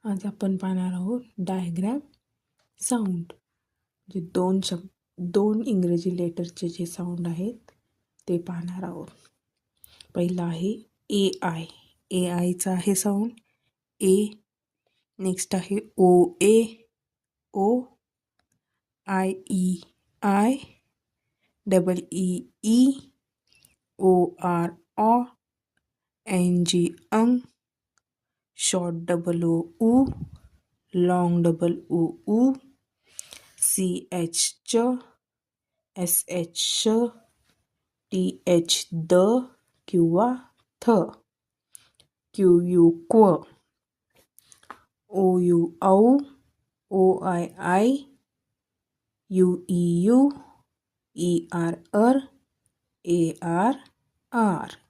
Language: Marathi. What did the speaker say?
आज आपण पाहणार आहोत डायग्रॅम साऊंड. जे दोन इंग्रजी लेटरचे जे साऊंड आहेत ते पाहणार आहोत. पहिला आहे ए आय. ए आयचा आहे साऊंड ए. नेक्स्ट आहे ओ ए, ओ. आय ई, आय. डबल ई ई, ओ आर ऑ. एन जी अंग. शॉर्ट डबल ओ ऊ. लॉन्ग डबल ओ ऊ. सी एच च. एस एच श. टी एच द किंवा थ. क्यू यू क्व. ओ यू औ. ओ आय आय. यू ई यू. ई आर अर. A R R.